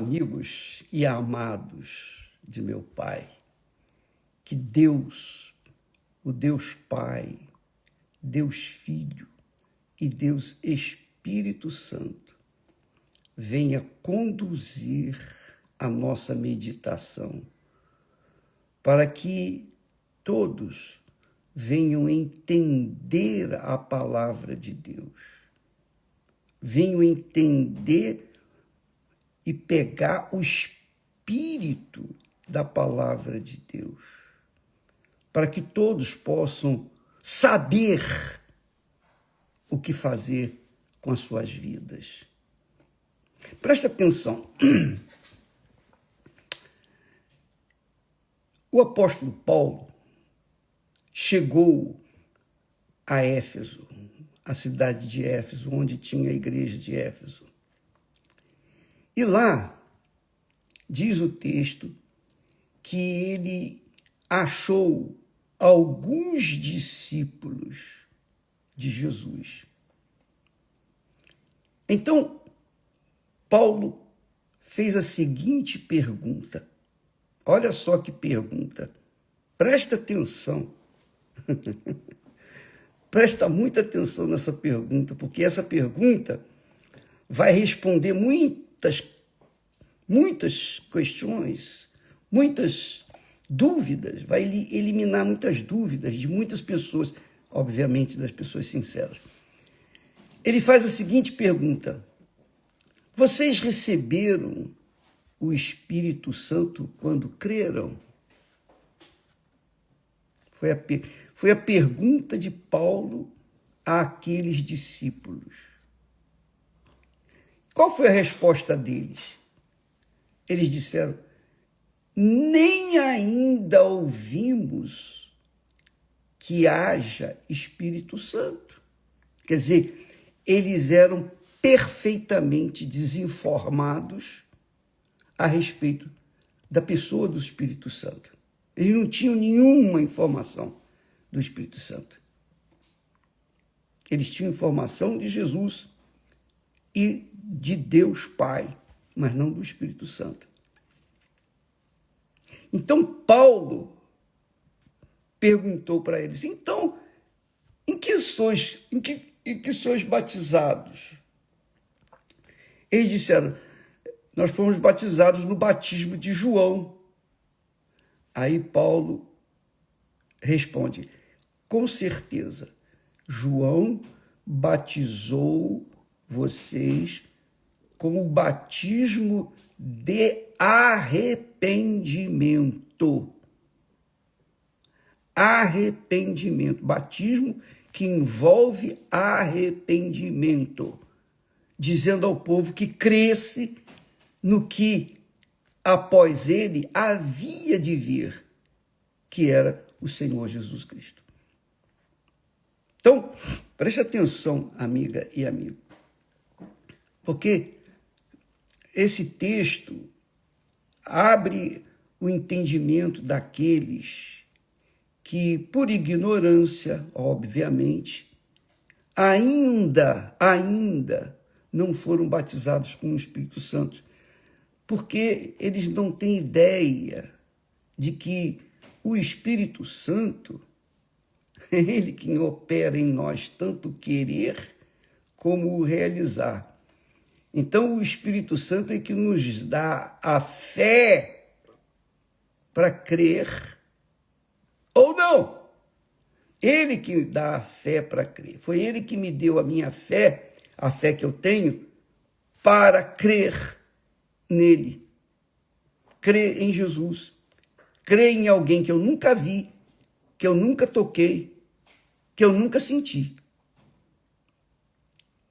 Amigos e amados de meu Pai, que Deus, o Deus Pai, Deus Filho e Deus Espírito Santo venha conduzir a nossa meditação para que todos venham entender a palavra de Deus, venham entender e pegar o espírito da palavra de Deus, para que todos possam saber o que fazer com as suas vidas. Presta atenção. O apóstolo Paulo chegou a Éfeso, a cidade de Éfeso, onde tinha a igreja de Éfeso. E lá, diz o texto, que ele achou alguns discípulos de Jesus. Então, Paulo fez a seguinte pergunta. Olha só que pergunta. Presta atenção. Presta muita atenção nessa pergunta, porque essa pergunta vai responder muitas questões, muitas dúvidas, vai eliminar muitas dúvidas de muitas pessoas, obviamente das pessoas sinceras. Ele faz a seguinte pergunta: vocês receberam o Espírito Santo quando creram? Foi a pergunta de Paulo àqueles discípulos. Qual foi a resposta deles? Eles disseram: nem ainda ouvimos que haja Espírito Santo. Quer dizer, eles eram perfeitamente desinformados a respeito da pessoa do Espírito Santo. Eles não tinham nenhuma informação do Espírito Santo. Eles tinham informação de Jesus e de Deus Pai, mas não do Espírito Santo. Então, Paulo perguntou para eles: então, em que sois batizados? Eles disseram: nós fomos batizados no batismo de João. Aí Paulo responde: com certeza, João batizou vocês com o batismo de arrependimento. Arrependimento, batismo que envolve arrependimento, dizendo ao povo que cresce no que após ele havia de vir, que era o Senhor Jesus Cristo. Então, preste atenção, amiga e amigo, porque esse texto abre o entendimento daqueles que, por ignorância, obviamente, ainda não foram batizados com o Espírito Santo, porque eles não têm ideia de que o Espírito Santo é ele quem opera em nós tanto querer como o realizar. Então, o Espírito Santo é que nos dá a fé para crer ou não. Ele que dá a fé para crer. Foi ele que me deu a minha fé, a fé que eu tenho, para crer nele. Crer em Jesus. Crer em alguém que eu nunca vi, que eu nunca toquei, que eu nunca senti.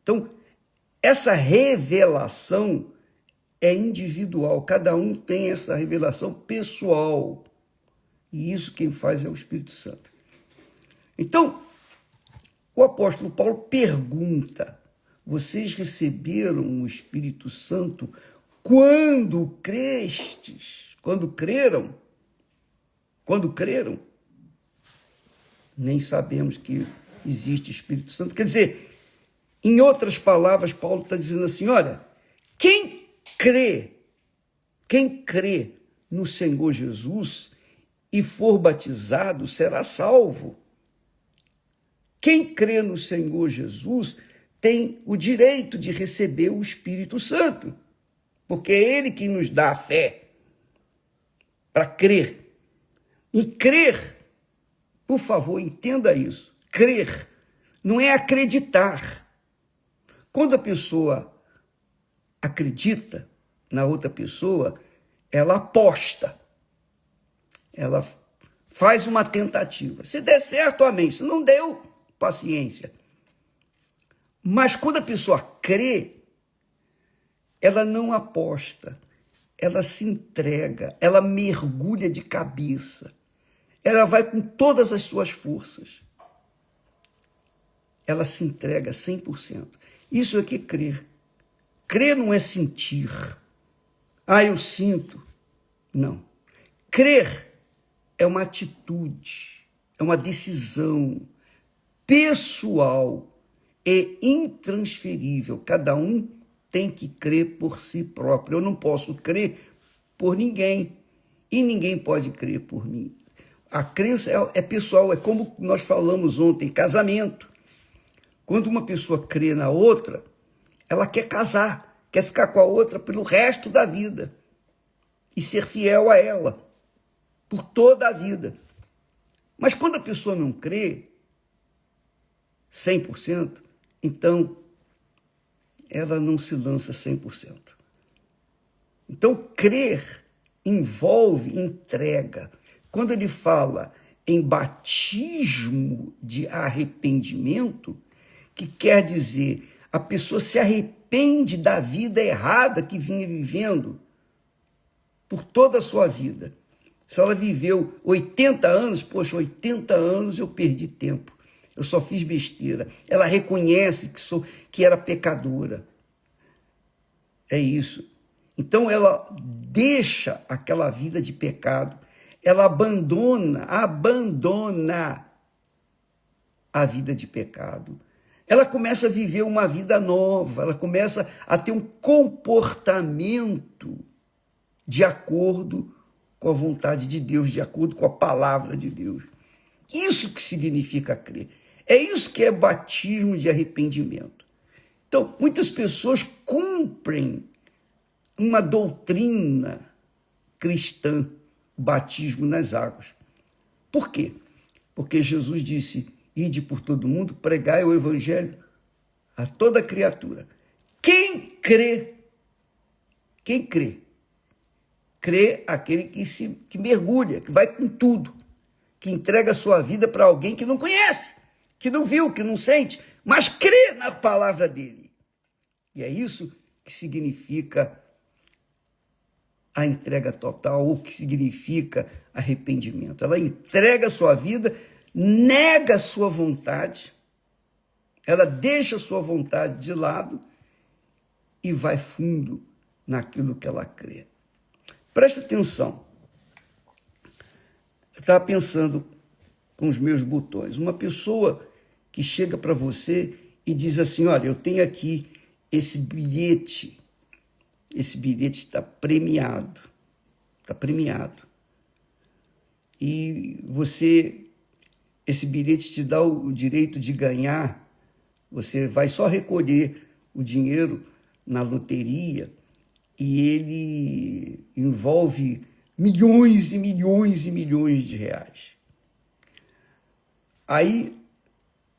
Então, essa revelação é individual, cada um tem essa revelação pessoal. E isso quem faz é o Espírito Santo. Então, o apóstolo Paulo pergunta: vocês receberam o Espírito Santo quando crestes? Quando creram? Quando creram? Nem sabemos que existe Espírito Santo. Quer dizer, em outras palavras, Paulo está dizendo assim: olha, quem crê Quem crê no Senhor Jesus e for batizado será salvo. Quem crê no Senhor Jesus tem o direito de receber o Espírito Santo, porque é Ele que nos dá a fé para crer. E crer, por favor, entenda isso, crer não é acreditar. Quando a pessoa acredita na outra pessoa, ela aposta, ela faz uma tentativa. Se der certo, amém. Se não deu, paciência. Mas quando a pessoa crê, ela não aposta, ela se entrega, ela mergulha de cabeça, ela vai com todas as suas forças. Ela se entrega 100%. Isso é que crer. Crer não é sentir. Ah, eu sinto. Não. Crer é uma atitude, é uma decisão pessoal e intransferível. Cada um tem que crer por si próprio. Eu não posso crer por ninguém e ninguém pode crer por mim. A crença é pessoal, é como nós falamos ontem, casamento. Quando uma pessoa crê na outra, ela quer casar, quer ficar com a outra pelo resto da vida e ser fiel a ela por toda a vida. Mas quando a pessoa não crê 100%, então ela não se lança 100%. Então, crer envolve entrega. Quando ele fala em batismo de arrependimento, que quer dizer a pessoa se arrepende da vida errada que vinha vivendo por toda a sua vida. Se ela viveu 80 anos, poxa, 80 anos eu perdi tempo. Eu só fiz besteira. Ela reconhece que era pecadora. É isso. Então ela deixa aquela vida de pecado. Ela abandona a vida de pecado. Ela começa a viver uma vida nova. Ela começa a ter um comportamento de acordo com a vontade de Deus, de acordo com a palavra de Deus. Isso que significa crer. É isso que é batismo de arrependimento. Então, muitas pessoas cumprem uma doutrina cristã, batismo nas águas. Por quê? Porque Jesus disse, ide por todo mundo, pregai o evangelho a toda criatura. Quem crê, crê aquele que mergulha, que vai com tudo, que entrega a sua vida para alguém que não conhece, que não viu, que não sente, mas crê na palavra dele. E é isso que significa a entrega total, ou que significa arrependimento. Ela entrega a sua vida, nega a sua vontade, ela deixa a sua vontade de lado e vai fundo naquilo que ela crê. Presta atenção. Eu estava pensando com os meus botões. Uma pessoa que chega para você e diz assim, olha, eu tenho aqui esse bilhete está premiado. E esse bilhete te dá o direito de ganhar, você vai só recolher o dinheiro na loteria e ele envolve milhões e milhões e milhões de reais. Aí,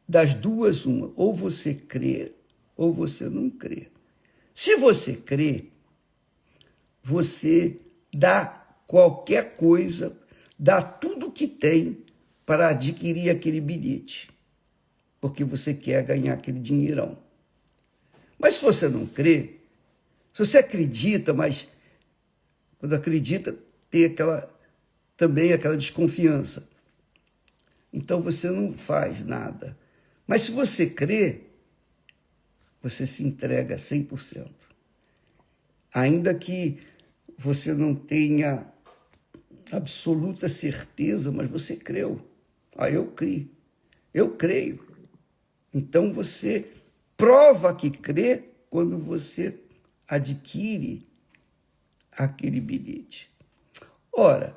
das duas, uma, ou você crê ou você não crê. Se você crê, você dá qualquer coisa, dá tudo que tem para adquirir aquele bilhete, porque você quer ganhar aquele dinheirão. Mas se você não crê, se você acredita, mas quando acredita tem também aquela desconfiança, então você não faz nada. Mas se você crê, você se entrega 100%. Ainda que você não tenha absoluta certeza, mas você creu. Eu creio. Então você prova que crê quando você adquire aquele bilhete. Ora,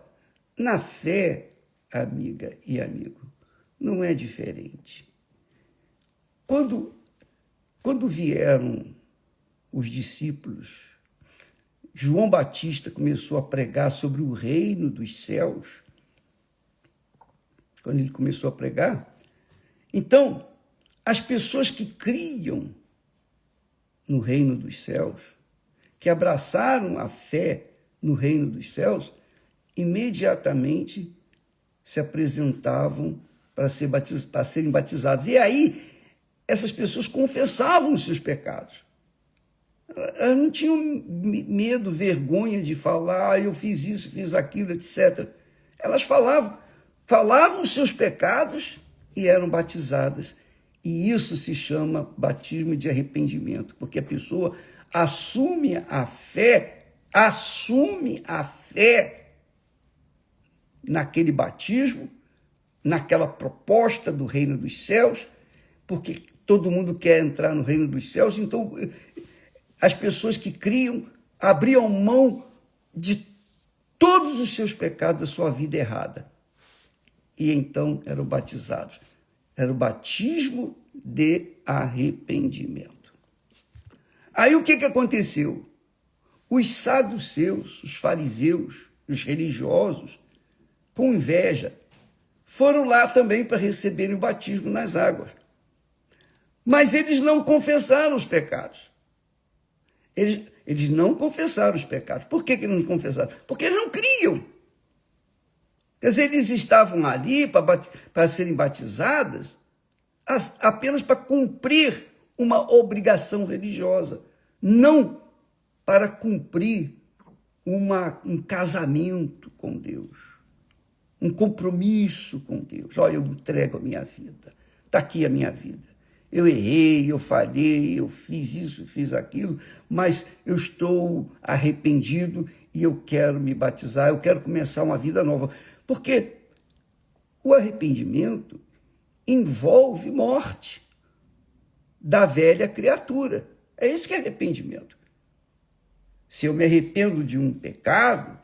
na fé, amiga e amigo, não é diferente. Quando vieram os discípulos, João Batista começou a pregar sobre o reino dos céus. Quando ele começou a pregar, então, as pessoas que criam no reino dos céus, que abraçaram a fé no reino dos céus, imediatamente se apresentavam para serem batizados. E aí, essas pessoas confessavam os seus pecados. Elas não tinham medo, vergonha de falar, eu fiz isso, fiz aquilo, etc. Elas falavam os seus pecados e eram batizadas. E isso se chama batismo de arrependimento, porque a pessoa assume a fé naquele batismo, naquela proposta do reino dos céus, porque todo mundo quer entrar no reino dos céus. Então, as pessoas que criam abriam mão de todos os seus pecados da sua vida errada. E então eram batizados. Era o batismo de arrependimento. Aí o que aconteceu? Os saduceus, os fariseus, os religiosos, com inveja, foram lá também para receberem o batismo nas águas. Mas eles não confessaram os pecados. Eles não confessaram os pecados. Por que eles não confessaram? Porque eles não criam. Quer dizer, eles estavam ali para serem batizados apenas para cumprir uma obrigação religiosa, não para cumprir um casamento com Deus, um compromisso com Deus. Olha, eu entrego a minha vida, está aqui a minha vida. Eu errei, eu falhei, eu fiz isso, fiz aquilo, mas eu estou arrependido e eu quero me batizar, eu quero começar uma vida nova. Porque o arrependimento envolve morte da velha criatura. É isso que é arrependimento. Se eu me arrependo de um pecado,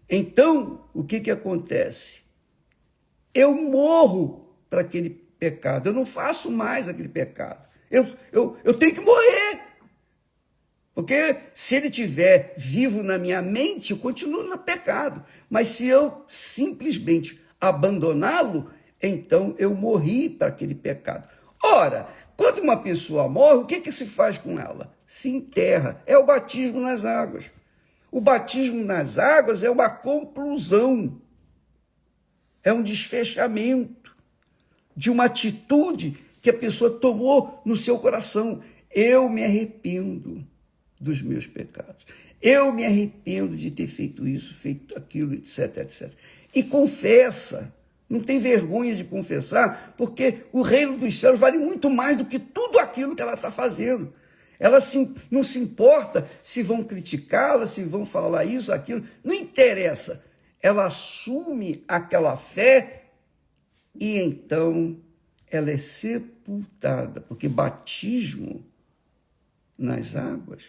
então o que acontece? Eu morro para aquele pecado, eu não faço mais aquele pecado. Eu tenho que morrer. Porque se ele estiver vivo na minha mente, eu continuo no pecado. Mas se eu simplesmente abandoná-lo, então eu morri para aquele pecado. Ora, quando uma pessoa morre, o que se faz com ela? Se enterra. É o batismo nas águas. O batismo nas águas é uma conclusão, é um desfechamento de uma atitude que a pessoa tomou no seu coração. Eu me arrependo dos meus pecados. Eu me arrependo de ter feito isso, feito aquilo, etc, etc. E confessa. Não tem vergonha de confessar, porque o reino dos céus vale muito mais do que tudo aquilo que ela está fazendo. Ela não se importa se vão criticá-la, se vão falar isso, aquilo. Não interessa. Ela assume aquela fé e então ela é sepultada, porque batismo nas águas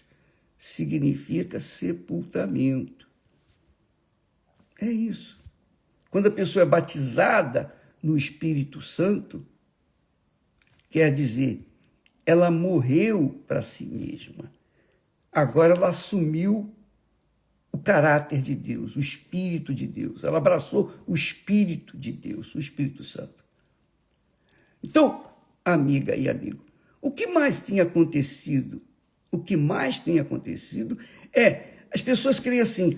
significa sepultamento. É isso. Quando a pessoa é batizada no Espírito Santo, quer dizer, ela morreu para si mesma. Agora ela assumiu o caráter de Deus, o Espírito de Deus. Ela abraçou o Espírito de Deus, o Espírito Santo. Então, amiga e amigo, o que mais tem acontecido? O que mais tem acontecido é, as pessoas creem assim,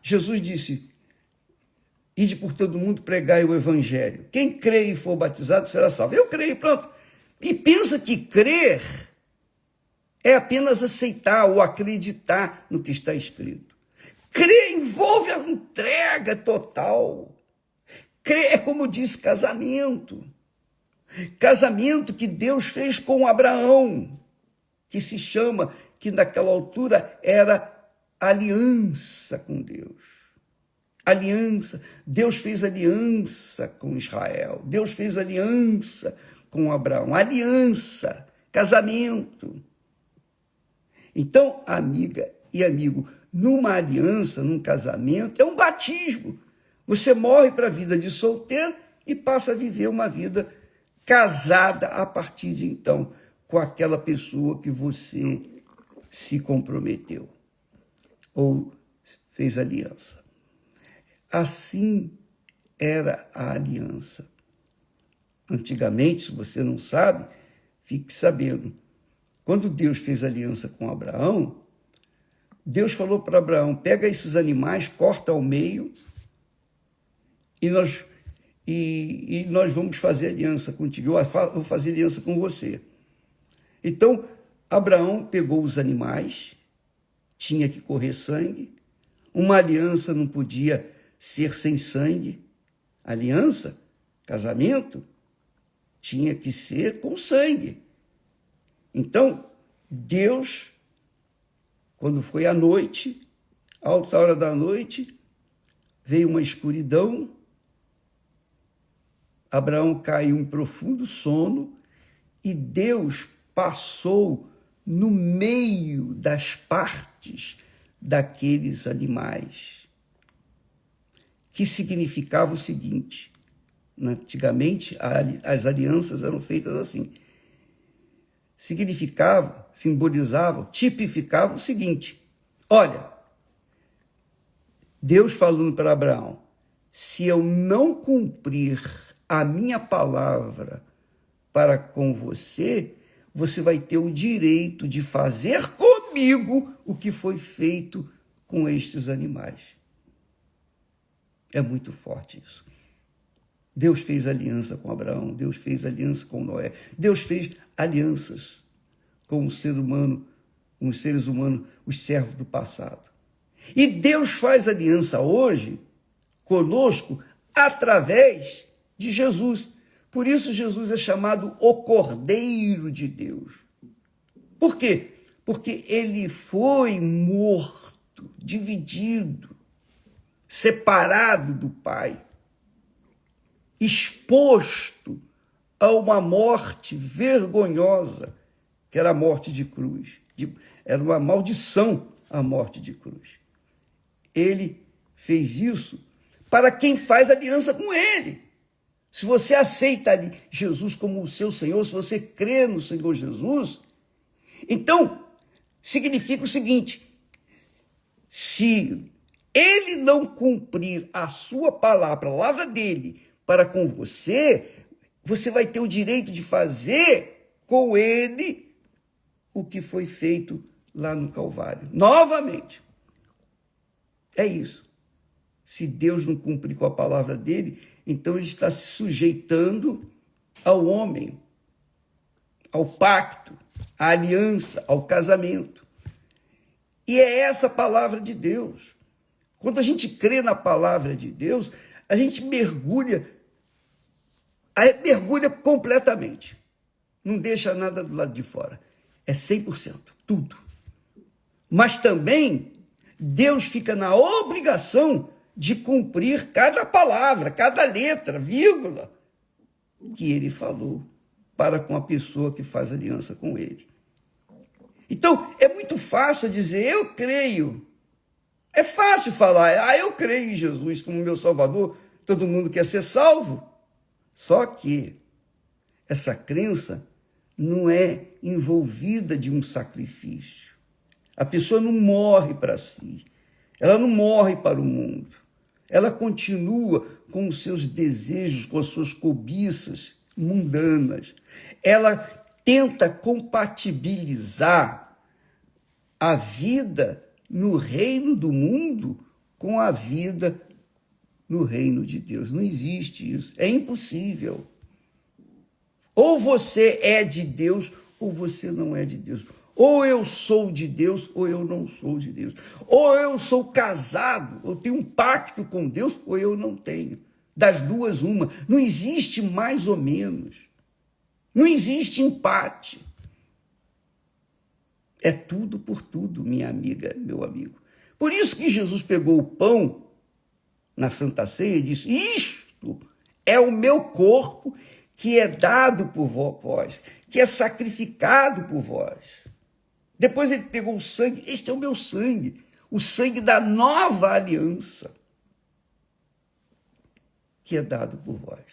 Jesus disse, ide por todo mundo, pregai o evangelho. Quem crê e for batizado será salvo. Eu creio, pronto. E pensa que crer é apenas aceitar ou acreditar no que está escrito. Crer envolve a entrega total. Crer é como diz casamento. Casamento que Deus fez com Abraão, que se chama, que naquela altura era aliança com Deus. Aliança. Deus fez aliança com Israel. Deus fez aliança com Abraão. Aliança, casamento. Então, amiga e amigo, numa aliança, num casamento, é um batismo. Você morre para a vida de solteiro e passa a viver uma vida casada a partir de então, com aquela pessoa que você se comprometeu ou fez aliança. Assim era a aliança. Antigamente, se você não sabe, fique sabendo. Quando Deus fez aliança com Abraão, Deus falou para Abraão, pega esses animais, corta ao meio e nós vamos fazer aliança contigo. Eu vou fazer aliança com você. Então, Abraão pegou os animais, tinha que correr sangue. Uma aliança não podia ser sem sangue. Aliança, casamento, tinha que ser com sangue. Então, Deus, quando foi à noite, à alta hora da noite, veio uma escuridão, Abraão caiu em profundo sono e Deus passou no meio das partes daqueles animais, que significava o seguinte: antigamente as alianças eram feitas assim, simbolizavam, tipificavam o seguinte: olha, Deus falando para Abraão, se eu não cumprir a minha palavra para com você, você vai ter o direito de fazer comigo o que foi feito com estes animais. É muito forte isso. Deus fez aliança com Abraão, Deus fez aliança com Noé, Deus fez alianças com o ser humano, com os seres humanos, os servos do passado. E Deus faz aliança hoje conosco através de Jesus. Por isso Jesus é chamado o Cordeiro de Deus. Por quê? Porque ele foi morto, dividido, separado do Pai, exposto a uma morte vergonhosa, que era a morte de cruz. Era uma maldição a morte de cruz. Ele fez isso para quem faz aliança com ele. Se você aceita Jesus como o seu Senhor, se você crê no Senhor Jesus, então significa o seguinte: se ele não cumprir a sua palavra, a palavra dele, para com você, você vai ter o direito de fazer com ele o que foi feito lá no Calvário. Novamente. É isso. Se Deus não cumprir com a palavra dele, então ele está se sujeitando ao homem, ao pacto, à aliança, ao casamento. E é essa a palavra de Deus. Quando a gente crê na palavra de Deus, a gente mergulha completamente. Não deixa nada do lado de fora. É 100%, tudo. Mas também Deus fica na obrigação de cumprir cada palavra, cada letra, vírgula, que ele falou para com a pessoa que faz aliança com ele. Então, é muito fácil dizer, eu creio. É fácil falar, eu creio em Jesus como meu Salvador, todo mundo quer ser salvo. Só que essa crença não é envolvida de um sacrifício. A pessoa não morre para si, ela não morre para o mundo. Ela continua com os seus desejos, com as suas cobiças mundanas. Ela tenta compatibilizar a vida no reino do mundo com a vida no reino de Deus. Não existe isso. É impossível. Ou você é de Deus, ou você não é de Deus. Ou eu sou de Deus, ou eu não sou de Deus. Ou eu sou casado, eu tenho um pacto com Deus, ou eu não tenho. Das duas, uma. Não existe mais ou menos. Não existe empate. É tudo por tudo, minha amiga, meu amigo. Por isso que Jesus pegou o pão na Santa Ceia e disse, isto é o meu corpo que é dado por vós, que é sacrificado por vós. Depois ele pegou o sangue, este é o meu sangue, o sangue da nova aliança que é dado por vós.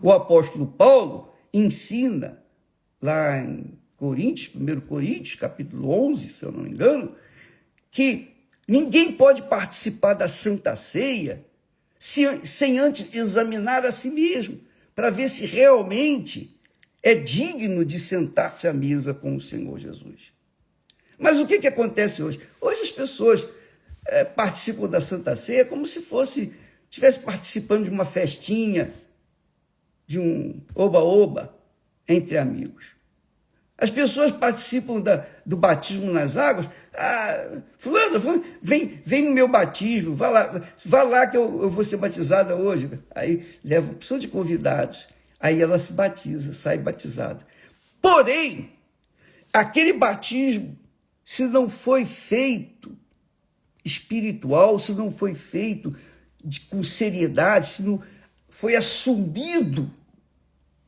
O apóstolo Paulo ensina lá em Coríntios, 1 Coríntios, capítulo 11, se eu não me engano, que ninguém pode participar da Santa Ceia sem antes examinar a si mesmo, para ver se realmente é digno de sentar-se à mesa com o Senhor Jesus. Mas o que acontece hoje? Hoje as pessoas participam da Santa Ceia como se estivesse participando de uma festinha, de um oba-oba entre amigos. As pessoas participam do batismo nas águas. Fulano, vem no meu batismo, vá lá que eu vou ser batizada hoje. Aí leva uma opção de convidados. Aí ela se batiza, sai batizada. Porém, aquele batismo, se não foi feito espiritual, se não foi feito com seriedade, se não foi assumido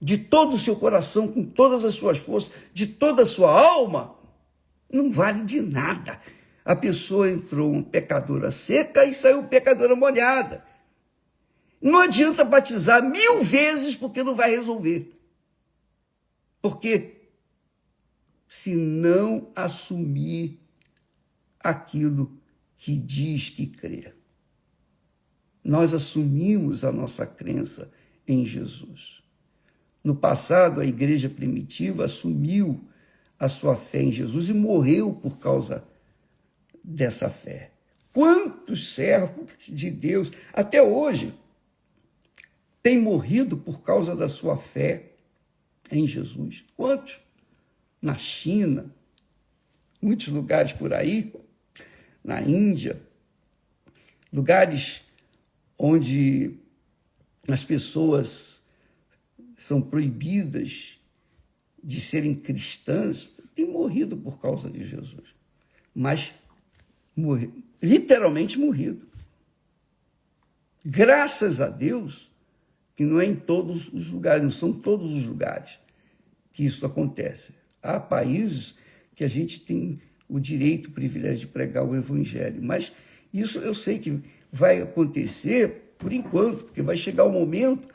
de todo o seu coração, com todas as suas forças, de toda a sua alma, não vale de nada. A pessoa entrou uma pecadora seca e saiu pecadora molhada. Não adianta batizar 1000 vezes, porque não vai resolver. Porque se não assumir aquilo que diz que crê. Nós assumimos a nossa crença em Jesus. No passado, a igreja primitiva assumiu a sua fé em Jesus e morreu por causa dessa fé. Quantos servos de Deus, até hoje, têm morrido por causa da sua fé em Jesus? Quantos? Na China, muitos lugares por aí, na Índia, lugares onde as pessoas são proibidas de serem cristãs, têm morrido por causa de Jesus. Mas literalmente morrido. Graças a Deus que não é em todos os lugares, não são todos os lugares que isso acontece. Há países que a gente tem o direito, o privilégio de pregar o evangelho, mas isso eu sei que vai acontecer por enquanto, porque vai chegar o momento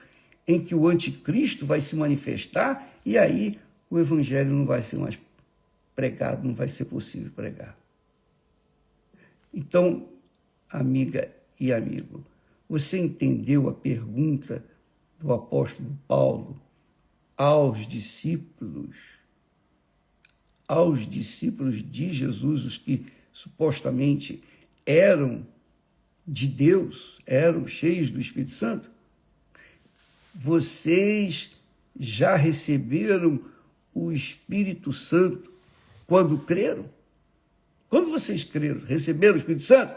em que o anticristo vai se manifestar e aí o evangelho não vai ser mais pregado, não vai ser possível pregar. Então, amiga e amigo, você entendeu a pergunta do apóstolo Paulo aos discípulos de Jesus, os que supostamente eram de Deus, eram cheios do Espírito Santo? Vocês já receberam o Espírito Santo quando creram? Quando vocês creram, receberam o Espírito Santo?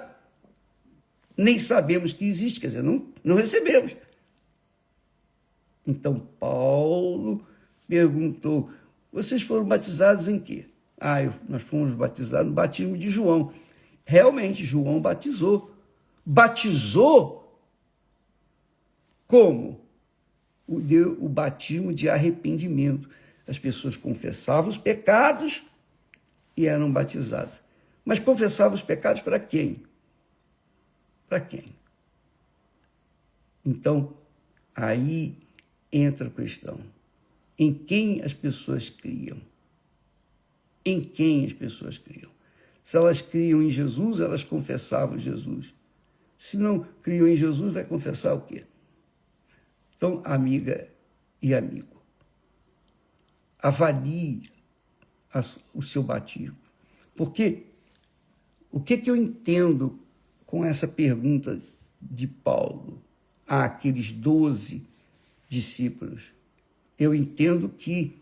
Nem sabemos que existe, quer dizer, não recebemos. Então, Paulo perguntou, vocês foram batizados em quê? Nós fomos batizados no batismo de João. Realmente, João batizou. Batizou como? O batismo de arrependimento. As pessoas confessavam os pecados e eram batizadas. Mas confessavam os pecados para quem? Para quem? Então, aí entra a questão. Em quem as pessoas criam? Em quem as pessoas criam? Se elas criam em Jesus, elas confessavam Jesus. Se não criam em Jesus, vai confessar o quê? Então, amiga e amigo, avalie o seu batismo. Porque o que eu entendo com essa pergunta de Paulo àqueles 12 discípulos? Eu entendo que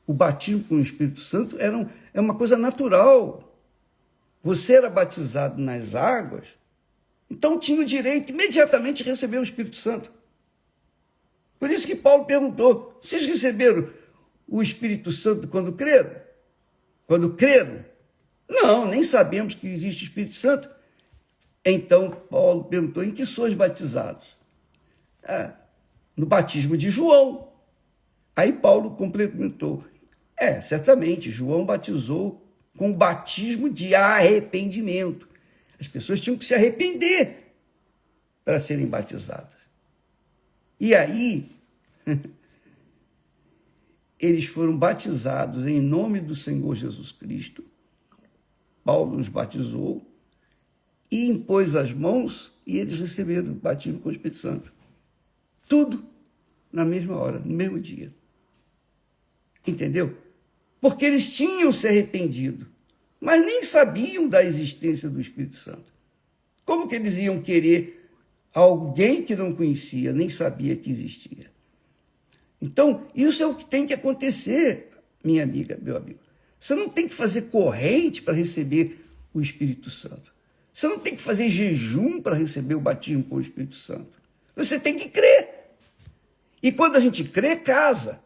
o batismo com o Espírito Santo é uma coisa natural. Você era batizado nas águas, então tinha o direito imediatamente de receber o Espírito Santo. Por isso que Paulo perguntou, vocês receberam o Espírito Santo quando creram? Quando creram? Não, nem sabemos que existe Espírito Santo. Então, Paulo perguntou, em que sois batizados? No batismo de João. Aí Paulo complementou, certamente, João batizou com o batismo de arrependimento. As pessoas tinham que se arrepender para serem batizadas. E aí, eles foram batizados em nome do Senhor Jesus Cristo. Paulo os batizou e impôs as mãos e eles receberam o batismo com o Espírito Santo. Tudo na mesma hora, no mesmo dia. Entendeu? Porque eles tinham se arrependido, mas nem sabiam da existência do Espírito Santo. Como que eles iam querer alguém que não conhecia, nem sabia que existia? Então, isso é o que tem que acontecer, minha amiga, meu amigo. Você não tem que fazer corrente para receber o Espírito Santo. Você não tem que fazer jejum para receber o batismo com o Espírito Santo. Você tem que crer. E quando a gente crê, casa.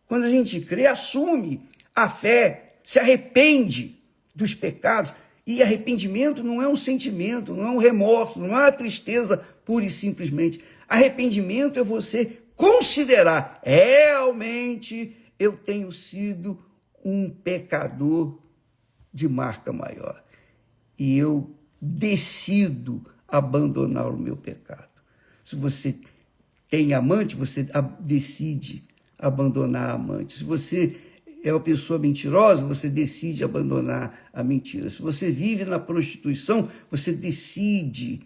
Quando a gente crê, assume a fé, se arrepende dos pecados. E arrependimento não é um sentimento, não é um remorso, não é uma tristeza pura e simplesmente. Arrependimento é você considerar, realmente eu tenho sido um pecador de marca maior. E eu decido abandonar o meu pecado. Se você tem amante, você decide abandonar a amante. Se você é uma pessoa mentirosa, você decide abandonar a mentira. Se você vive na prostituição, você decide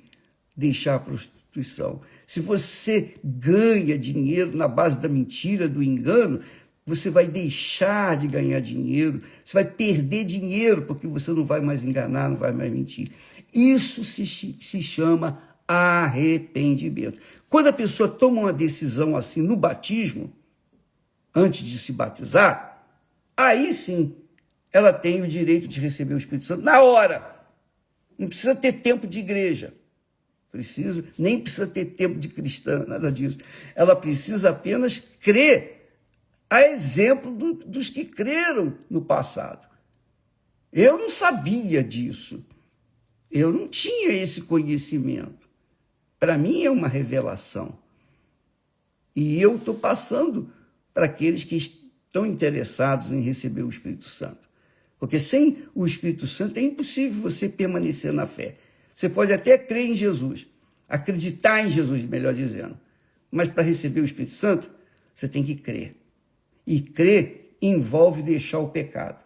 deixar a prostituição. Se você ganha dinheiro na base da mentira, do engano, você vai deixar de ganhar dinheiro, você vai perder dinheiro, porque você não vai mais enganar, não vai mais mentir. Isso se chama arrependimento. Quando a pessoa toma uma decisão assim no batismo, antes de se batizar, aí sim ela tem o direito de receber o Espírito Santo na hora. Não precisa ter tempo de igreja. Nem precisa ter tempo de cristã, nada disso. Ela precisa apenas crer, a exemplo dos que creram no passado. Eu não sabia disso. Eu não tinha esse conhecimento. Para mim é uma revelação. E eu estou passando para aqueles que estão interessados em receber o Espírito Santo. Porque sem o Espírito Santo é impossível você permanecer na fé. Você pode até crer em Jesus, acreditar em Jesus, melhor dizendo. Mas para receber o Espírito Santo, você tem que crer. E crer envolve deixar o pecado.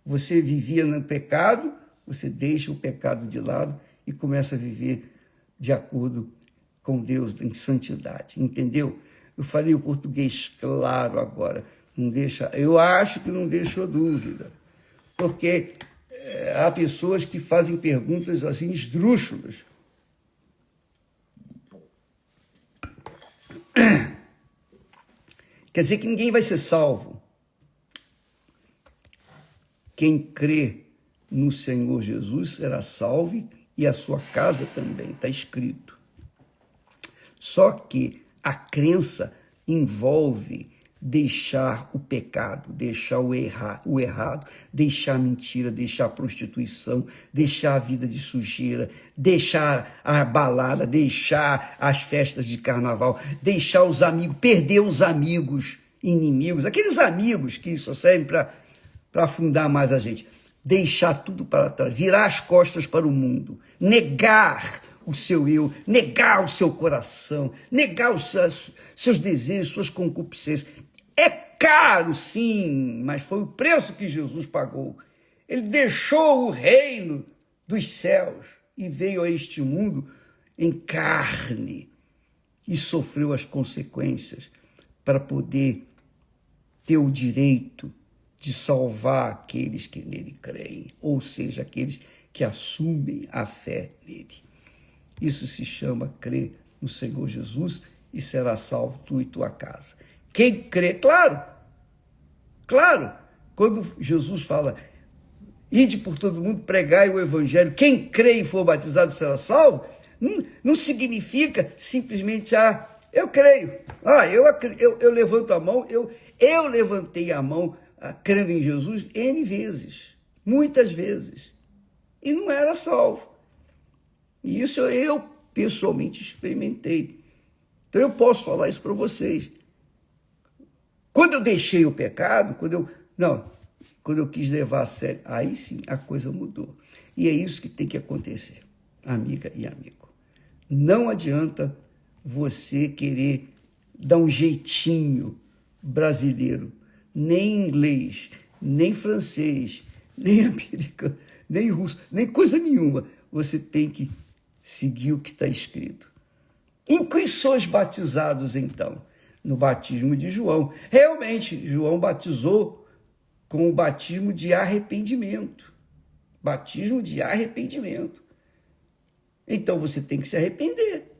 Você vivia no pecado, você deixa o pecado de lado e começa a viver de acordo com Deus, em santidade. Entendeu? Eu falei o português claro agora. Eu acho que não deixou dúvida. Porque há pessoas que fazem perguntas assim esdrúxulas. Quer dizer que ninguém vai ser salvo. Quem crê no Senhor Jesus será salvo e a sua casa também, está escrito. Só que a crença envolve deixar o pecado, deixar o errado, deixar a mentira, deixar a prostituição, deixar a vida de sujeira, deixar a balada, deixar as festas de carnaval, deixar os amigos, perder os amigos inimigos, aqueles amigos que só servem para afundar mais a gente. Deixar tudo para trás, virar as costas para o mundo, negar o seu eu, negar o seu coração, negar os seus desejos, suas concupiscências. É caro, sim, mas foi o preço que Jesus pagou. Ele deixou o reino dos céus e veio a este mundo em carne e sofreu as consequências para poder ter o direito de salvar aqueles que nele creem, ou seja, aqueles que assumem a fé nele. Isso se chama crer no Senhor Jesus e será salvo tu e tua casa. Quem crê, claro, quando Jesus fala, ide por todo mundo, pregai o evangelho, quem crê e for batizado será salvo, não significa simplesmente, eu creio, eu levanto a mão, eu levantei a mão crendo em Jesus N vezes, muitas vezes, e não era salvo. E isso eu pessoalmente experimentei. Então eu posso falar isso para vocês. Quando eu deixei o pecado, quando eu quis levar a sério, aí sim a coisa mudou. E é isso que tem que acontecer, amiga e amigo. Não adianta você querer dar um jeitinho brasileiro, nem inglês, nem francês, nem americano, nem russo, nem coisa nenhuma. Você tem que seguir o que está escrito. Em que sois batizados, então? No batismo de João. Realmente, João batizou com o batismo de arrependimento. Batismo de arrependimento. Então você tem que se arrepender.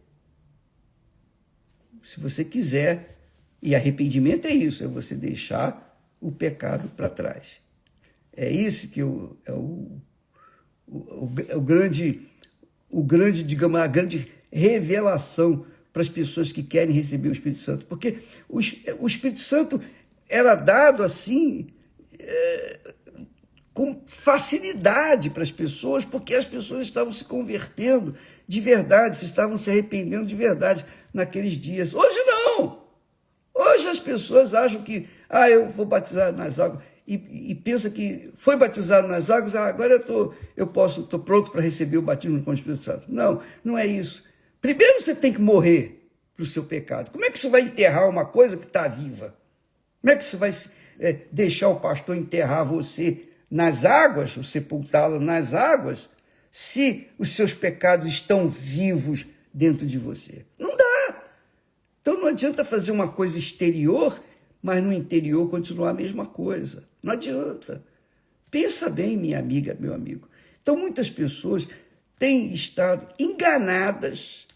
Se você quiser. E arrependimento é isso, é você deixar o pecado para trás. É isso que é o grande, digamos, a grande revelação para as pessoas que querem receber o Espírito Santo. Porque o Espírito Santo era dado assim, com facilidade para as pessoas, porque as pessoas estavam se convertendo de verdade, se estavam se arrependendo de verdade naqueles dias. Hoje não! Hoje as pessoas acham que, eu vou batizar nas águas, e pensa que foi batizado nas águas, agora estou pronto para receber o batismo com o Espírito Santo. Não, não é isso. Primeiro você tem que morrer para o seu pecado. Como é que você vai enterrar uma coisa que está viva? Como é que você vai deixar o pastor enterrar você nas águas, ou sepultá-lo nas águas, se os seus pecados estão vivos dentro de você? Não dá. Então não adianta fazer uma coisa exterior, mas no interior continuar a mesma coisa. Não adianta. Pensa bem, minha amiga, meu amigo. Então muitas pessoas têm estado enganadas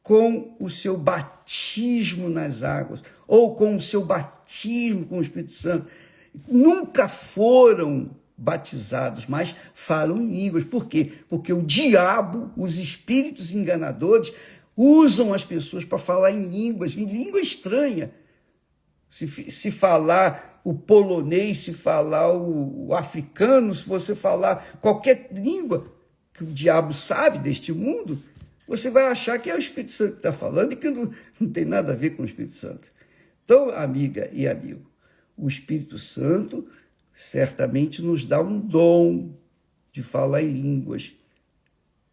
com o seu batismo nas águas, ou com o seu batismo com o Espírito Santo. Nunca foram batizados, mas falam em línguas. Por quê? Porque o diabo, os espíritos enganadores, usam as pessoas para falar em língua estranha. Se falar o polonês, se falar o africano, se você falar qualquer língua que o diabo sabe deste mundo, você vai achar que é o Espírito Santo que está falando e que não tem nada a ver com o Espírito Santo. Então, amiga e amigo, o Espírito Santo certamente nos dá um dom de falar em línguas,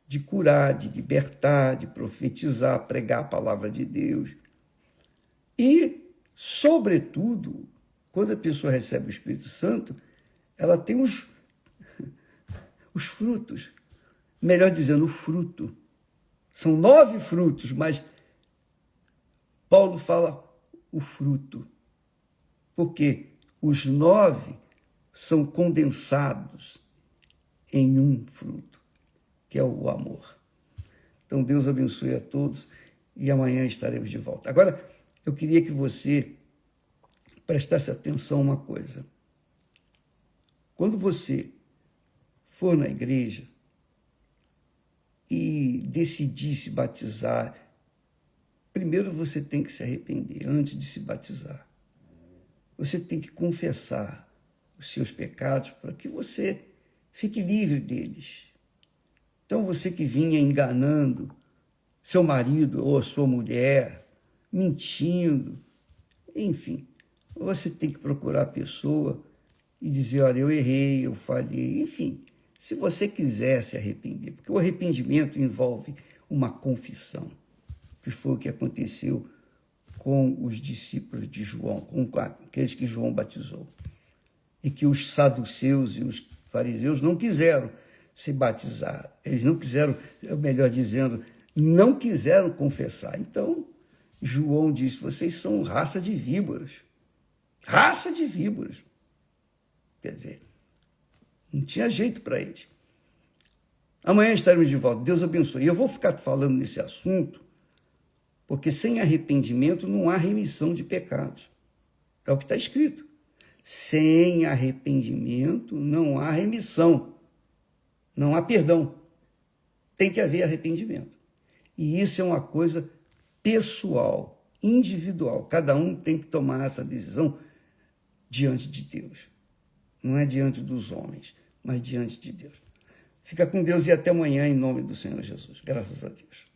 de curar, de libertar, de profetizar, pregar a palavra de Deus. E, sobretudo, quando a pessoa recebe o Espírito Santo, ela tem os frutos. Melhor dizendo, o fruto. São 9 frutos, mas Paulo fala o fruto. Porque os 9 são condensados em um fruto, que é o amor. Então, Deus abençoe a todos e amanhã estaremos de volta. Agora, eu queria que você prestasse atenção a uma coisa. Quando você for na igreja e decidir se batizar, primeiro você tem que se arrepender antes de se batizar. Você tem que confessar os seus pecados para que você fique livre deles. Então, você que vinha enganando seu marido ou a sua mulher, mentindo, enfim, você tem que procurar a pessoa e dizer, olha, eu errei, eu falhei, enfim, se você quiser se arrepender, porque o arrependimento envolve uma confissão, que foi o que aconteceu com os discípulos de João, com aqueles que João batizou, e que os saduceus e os fariseus não quiseram se batizar, eles não quiseram, melhor dizendo, não quiseram confessar. Então, João disse, vocês são raça de víboras. Raça de víboras. Quer dizer, não tinha jeito para eles. Amanhã estaremos de volta. Deus abençoe. E eu vou ficar falando nesse assunto, porque sem arrependimento não há remissão de pecados. É o que está escrito. Sem arrependimento não há remissão. Não há perdão. Tem que haver arrependimento. E isso é uma coisa pessoal, individual. Cada um tem que tomar essa decisão diante de Deus. Não é diante dos homens, mas diante de Deus. Fica com Deus e até amanhã, em nome do Senhor Jesus. Graças a Deus.